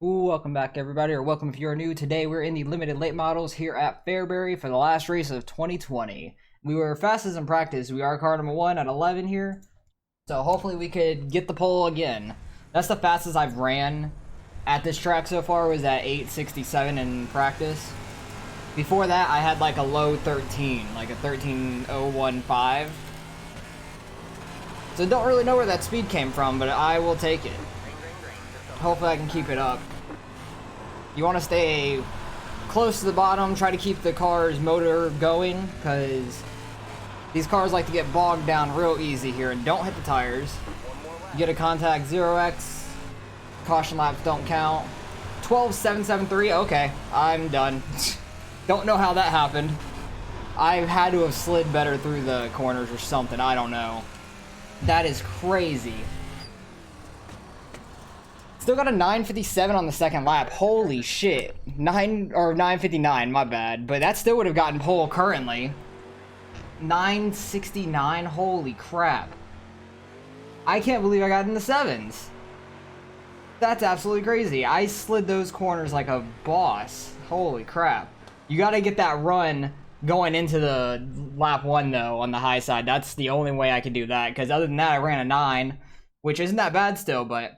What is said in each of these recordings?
Welcome back everybody, or welcome if you're new. Today we're in the limited late models here at Fairbury for the last race of 2020. We were fastest in practice. We are car number 1 at 11 here. So hopefully we could get the pole again. That's the fastest I've ran at this track so far, was at 8:67 in practice. Before that I had like a low 13, like a 13:015. So don't really know where that speed came from, but I will take it. Hopefully I can keep it up. You want to stay close to the bottom, try to keep the car's motor going, because these cars like to get bogged down real easy here, and don't hit the tires. You get a contact 0x, caution laps don't count. 12.773, okay, I'm done. Don't know how that happened. I've had to have slid better through the corners or something, I don't know. That is crazy. Still got a 9:57 on the second lap. Holy shit. 9:59, my bad. But that still would have gotten pole currently. 9:69, holy crap. I can't believe I got in the 7s. That's absolutely crazy. I slid those corners like a boss. Holy crap. You gotta get that run going into the lap 1 though on the high side. That's the only way I could do that, because other than that I ran a 9, which isn't that bad still, but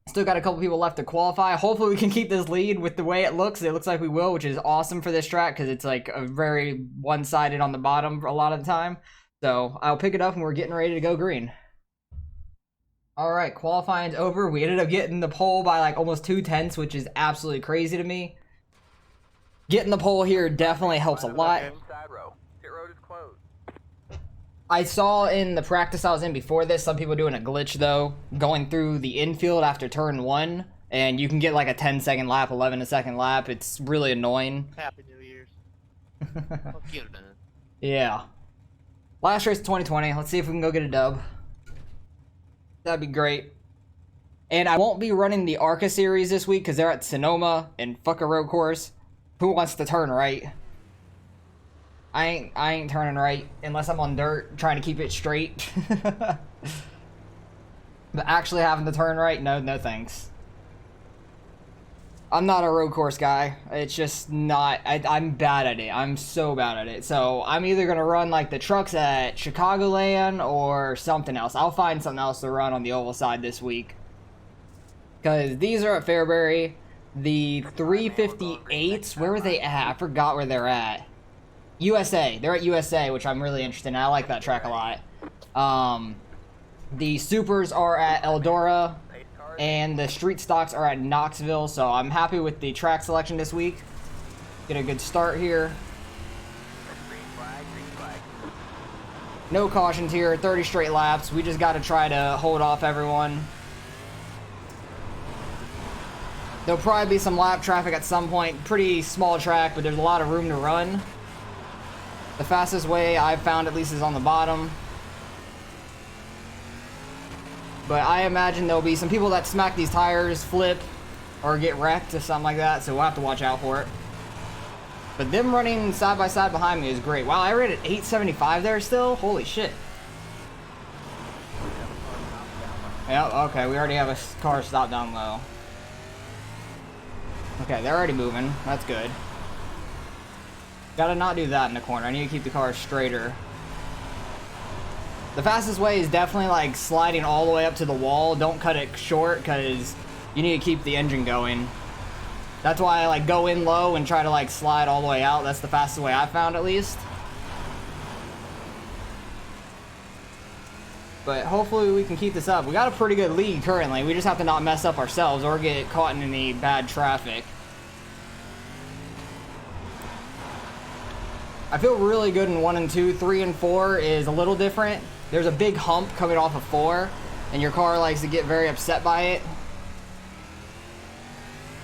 still got a couple people left to qualify. Hopefully we can keep this lead with the way it looks. It looks like we will, which is awesome for this track because it's like a very one-sided on the bottom a lot of the time. So I'll pick it up and we're getting ready to go green. All right, qualifying's over. We ended up getting the pole by like almost 2/10, which is absolutely crazy to me. Getting the pole here definitely helps a lot. I saw in the practice I was in before this, some people doing a glitch though, going through the infield after turn 1, and you can get like a 10-second lap, 11-second lap. It's really annoying. Happy New Year's. Yeah. Last race of 2020. Let's see if we can go get a dub. That'd be great. And I won't be running the ARCA series this week because they're at Sonoma and fuck a road course. Who wants to turn right? I ain't turning right unless I'm on dirt trying to keep it straight. But actually having to turn right, no thanks. I'm not a road course guy. It's just not, I'm bad at it. I'm so bad at it. So I'm either gonna run like the trucks at Chicagoland or something else. I'll find something else to run on the oval side this week. Because these are at Fairbury. The 358s, where were they at? I forgot where they're at. USA. They're at USA, which I'm really interested in. I like that track a lot. The supers are at Eldora, and the street stocks are at Knoxville, so I'm happy with the track selection this week. Get a good start here. No cautions here, 30 straight laps. We just got to try to hold off everyone. There'll probably be some lap traffic at some point. Pretty small track, but there's a lot of room to run. The fastest way I've found at least is on the bottom. But I imagine there'll be some people that smack these tires, flip, or get wrecked or something like that, so we'll have to watch out for it. But them running side by side behind me is great. Wow, I ran at 8:75 there still? Holy shit. Yep, okay, we already have a car stopped down low. Okay, they're already moving. That's good. Gotta not do that in the corner. I need to keep the car straighter. The fastest way is definitely like sliding all the way up to the wall. Don't cut it short because you need to keep the engine going. That's why I like go in low and try to like slide all the way out. That's the fastest way I found at least. But hopefully we can keep this up. We got a pretty good lead currently. We just have to not mess up ourselves or get caught in any bad traffic. I feel really good in 1 and 2. 3 and 4 is a little different. There's a big hump coming off of 4, and your car likes to get very upset by it.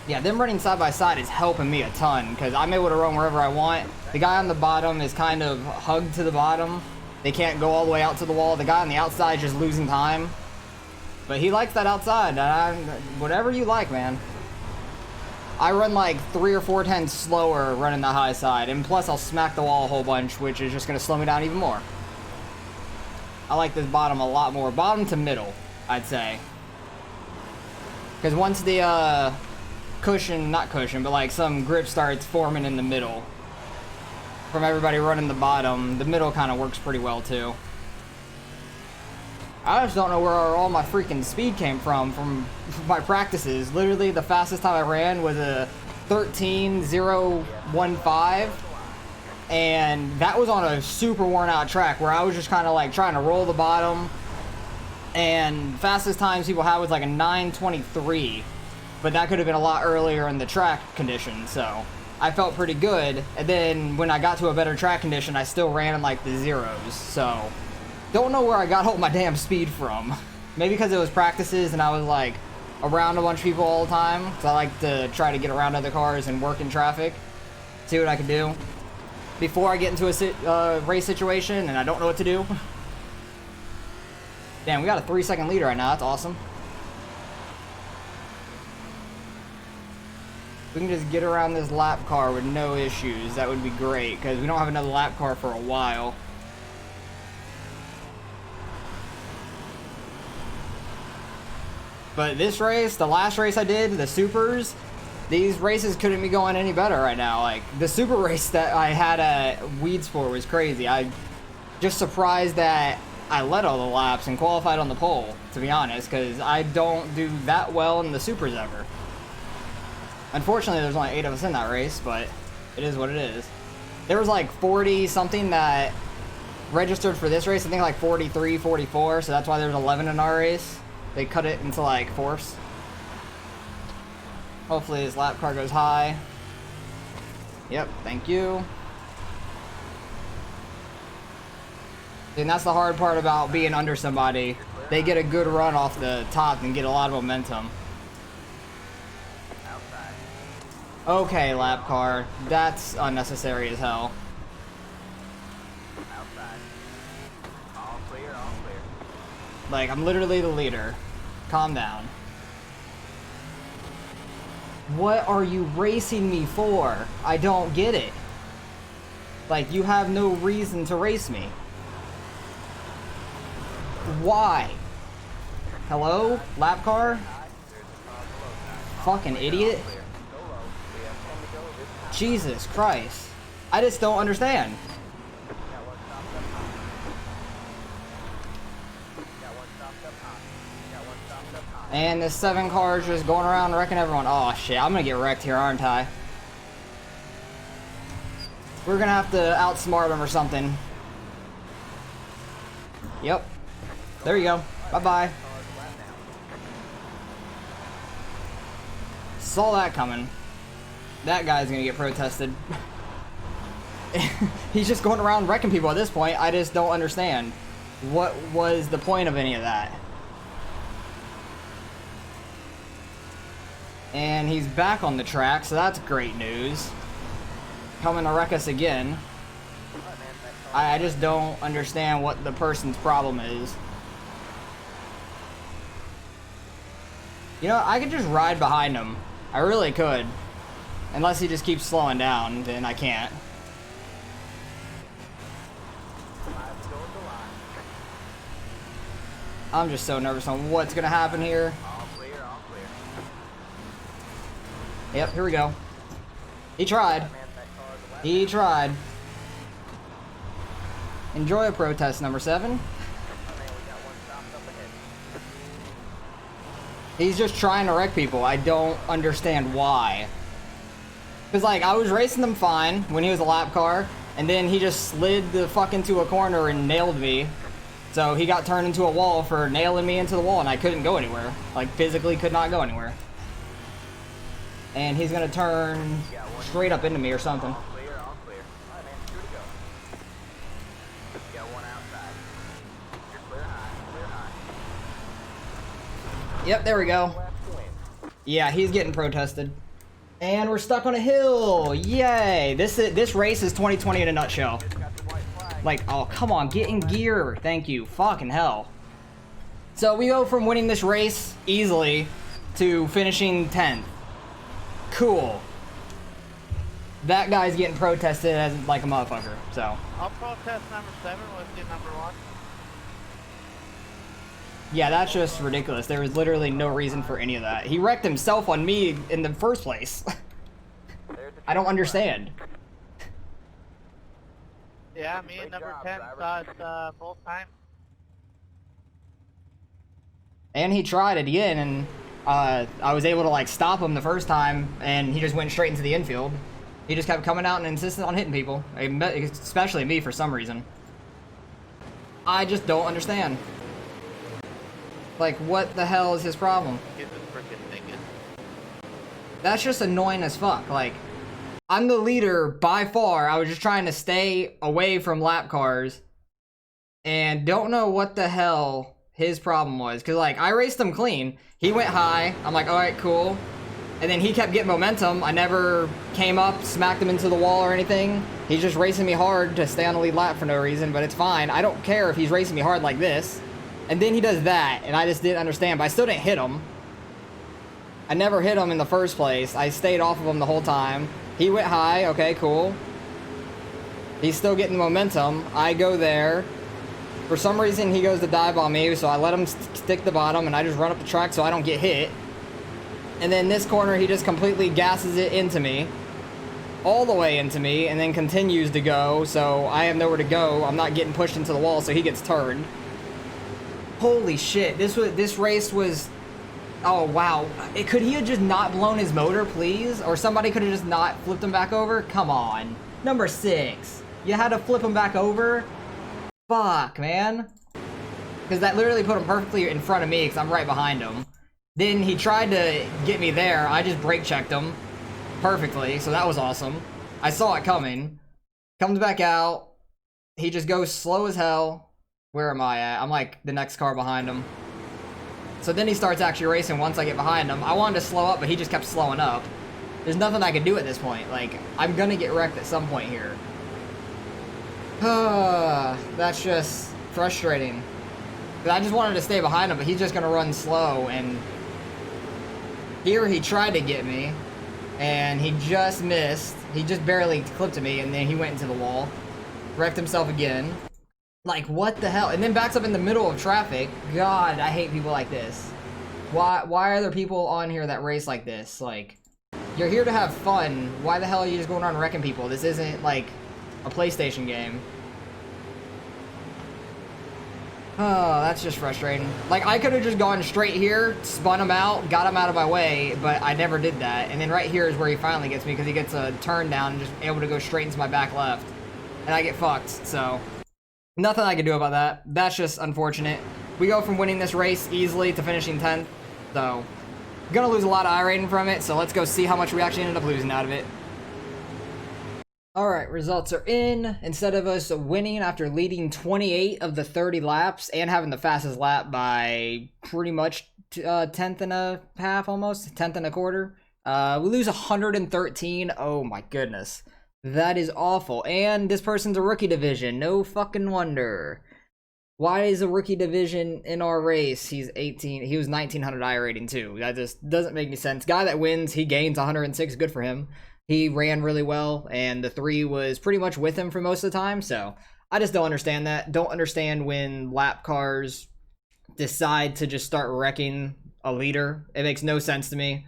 Yeah, them running side by side is helping me a ton, because I'm able to run wherever I want. The guy on the bottom is kind of hugged to the bottom. They can't go all the way out to the wall. The guy on the outside is just losing time. But he likes that outside. Whatever you like, man. I run like 3 or 4 tenths slower running the high side, and plus I'll smack the wall a whole bunch, which is just going to slow me down even more. I like this bottom a lot more. Bottom to middle, I'd say. Because once the cushion, not cushion, but like some grip starts forming in the middle. From everybody running the bottom, the middle kind of works pretty well too. I just don't know where all my freaking speed came from my practices. Literally, the fastest time I ran was a 13.015, and that was on a super worn out track where I was just kind of like trying to roll the bottom, and fastest times people had was like a 9:23, but that could have been a lot earlier in the track condition, so I felt pretty good. And then when I got to a better track condition, I still ran in like the zeros, so don't know where I got all my damn speed from. Maybe because it was practices and I was like around a bunch of people all the time, so I like to try to get around other cars and work in traffic, see what I can do before I get into a race situation and I don't know what to do. Damn, we got a 3-second lead right now. That's awesome. We can just get around this lap car with no issues. That would be great because we don't have another lap car for a while. But this race, the last race I did, the supers, these races couldn't be going any better right now. Like, the super race that I had at Weeds for was crazy. I just surprised that I led all the laps and qualified on the pole, to be honest, because I don't do that well in the supers ever. Unfortunately, there's only 8 of us in that race, but it is what it is. There was like 40 something that registered for this race, I think like 43, 44, so that's why there's 11 in our race. They cut it into like fourths. Hopefully his lap car goes high. Yep, thank you. And that's the hard part about being under somebody. They get a good run off the top and get a lot of momentum. Okay, lap car. That's unnecessary as hell. All clear, all clear. Like, I'm literally the leader. Calm down. What are you racing me for? I don't get it. Like, you have no reason to race me. Why? Hello? Lap car? Fucking idiot. Jesus Christ. I just don't understand. And this 7 car is just going around wrecking everyone. Oh shit, I'm gonna get wrecked here, aren't I? We're gonna have to outsmart them or something. Yep. There you go. Bye-bye. Saw that coming. That guy's gonna get protested. He's just going around wrecking people at this point. I just don't understand. What was the point of any of that? And he's back on the track, so that's great news. Coming to wreck us again. I just don't understand what the person's problem is. You know, I could just ride behind him. I really could. Unless he just keeps slowing down, then I can't. I'm just so nervous on what's gonna happen here. All clear, all clear. Yep, here we go. He tried. He tried. Enjoy a protest, number 7. He's just trying to wreck people. I don't understand why. Because, like, I was racing them fine when he was a lap car, and then he just slid the fuck into a corner and nailed me. So he got turned into a wall for nailing me into the wall, and I couldn't go anywhere. Like, physically could not go anywhere. And he's gonna turn straight up into me or something. All clear, all clear. All right, man, two to go. You got one outside. You're clear high, clear high. Yep, there we go. Left to win. Yeah, he's getting protested. And we're stuck on a hill. Yay! This race is 2020 in a nutshell. Just got the white flag. Like, oh, come on, get in gear. Thank you. Fucking hell. So we go from winning this race easily to finishing 10th. Cool. That guy's getting protested as like a motherfucker, so. I'll protest number 7 with you number 1. Yeah, that's just ridiculous. There was literally no reason for any of that. He wrecked himself on me in the first place. I don't understand. Yeah, me and number 10 saw it both times. And he tried it again, and I was able to like stop him the first time, and he just went straight into the infield. He just kept coming out and insisted on hitting people, especially me for some reason. I just don't understand. Like, what the hell is his problem? He's a freaking thinking. That's just annoying as fuck. Like, I'm the leader by far. I was just trying to stay away from lap cars, and don't know what the hell his problem was. Cause like, I raced him clean. He went high. I'm like, all right, cool. And then he kept getting momentum. I never came up, smacked him into the wall or anything. He's just racing me hard to stay on the lead lap for no reason, but it's fine. I don't care if he's racing me hard like this. And then he does that, and I just didn't understand, but I still didn't hit him. I never hit him in the first place. I stayed off of him the whole time. He went high, okay, cool. He's still getting momentum. I go there. For some reason, he goes to dive on me, so I let him stick the bottom, and I just run up the track so I don't get hit. And then this corner, he just completely gasses it into me. All the way into me, and then continues to go, so I have nowhere to go. I'm not getting pushed into the wall, so he gets turned. Holy shit, this race was, oh wow. Could he have just not blown his motor, please? Or somebody could have just not flipped him back over? Come on. Number 6. You had to flip him back over? Fuck, man. Because that literally put him perfectly in front of me, because I'm right behind him. Then he tried to get me there. I just brake checked him perfectly, so that was awesome. I saw it coming. Comes back out. He just goes slow as hell. Where am I at? I'm like the next car behind him. So then he starts actually racing once I get behind him. I wanted to slow up, but he just kept slowing up. There's nothing I can do at this point. Like, I'm gonna get wrecked at some point here. That's just frustrating. But I just wanted to stay behind him, but he's just gonna run slow, and here he tried to get me, and he just missed. He just barely clipped me, and then he went into the wall. Wrecked himself again. Like, what the hell? And then backs up in the middle of traffic. God, I hate people like this. Why are there people on here that race like this? Like, you're here to have fun. Why the hell are you just going around wrecking people? This isn't, like, a PlayStation game. Oh, that's just frustrating. Like, I could have just gone straight here, spun him out, got him out of my way, but I never did that. And then right here is where he finally gets me, because he gets a turn down and just able to go straight into my back left. And I get fucked, so nothing I can do about that. That's just unfortunate. We go from winning this race easily to finishing 10th, so gonna lose a lot of iRating from it, so let's go see how much we actually ended up losing out of it. Alright, results are in. Instead of us winning after leading 28 of the 30 laps and having the fastest lap by pretty much 10th and a half almost, 10th and a quarter, we lose 113. Oh my goodness. That is awful. And this person's a rookie division. No fucking wonder. Why is a rookie division in our race? He's 18. He was 1900 iRating too. That just doesn't make any sense. Guy that wins, he gains 106. Good for him. He ran really well, and the 3 was pretty much with him for most of the time. So I just don't understand that. Don't understand when lap cars decide to just start wrecking a leader. It makes no sense to me.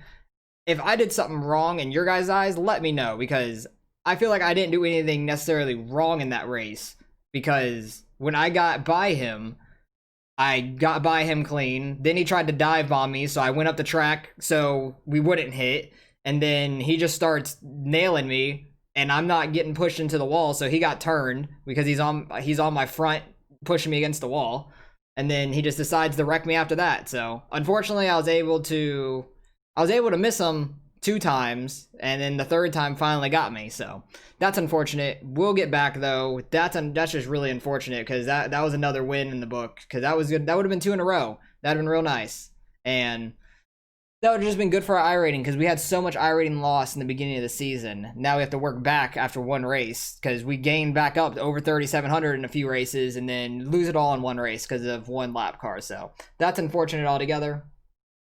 If I did something wrong in your guys' eyes, let me know, because I feel like I didn't do anything necessarily wrong in that race, because when I got by him, I got by him clean. Then he tried to dive bomb me, so I went up the track so we wouldn't hit. And then he just starts nailing me, and I'm not getting pushed into the wall, so he got turned because he's on my front, pushing me against the wall. And then he just decides to wreck me after that. So unfortunately, I was able to miss him 2 times, and then the 3rd time finally got me. So that's unfortunate. We'll get back though. That's just really unfortunate, because that was another win in the book, because that was good. That would have been 2 in a row. That'd have been real nice, and that would have just been good for our iRating, because we had so much iRating loss in the beginning of the season. Now we have to work back after 1 race, because we gained back up to over 3,700 in a few races, and then lose it all in 1 race because of 1 lap car. So that's unfortunate altogether.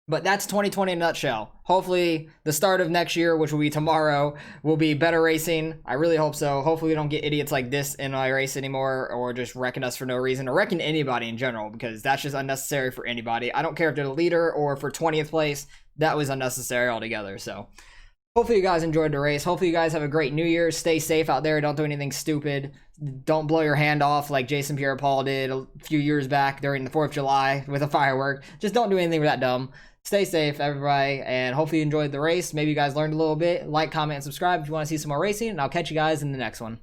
But that's 2020 in a nutshell. Hopefully, the start of next year, which will be tomorrow, will be better racing. I really hope so. Hopefully, we don't get idiots like this in iRace anymore, or just wrecking us for no reason, or wrecking anybody in general, because that's just unnecessary for anybody. I don't care if they're the leader or for 20th place. That was unnecessary altogether. So, hopefully, you guys enjoyed the race. Hopefully, you guys have a great New Year. Stay safe out there. Don't do anything stupid. Don't blow your hand off like Jason Pierre-Paul did a few years back during the 4th of July with a firework. Just don't do anything that dumb. Stay safe, everybody, and hopefully you enjoyed the race. Maybe you guys learned a little bit. Like, comment, and subscribe if you want to see some more racing, and I'll catch you guys in the next one.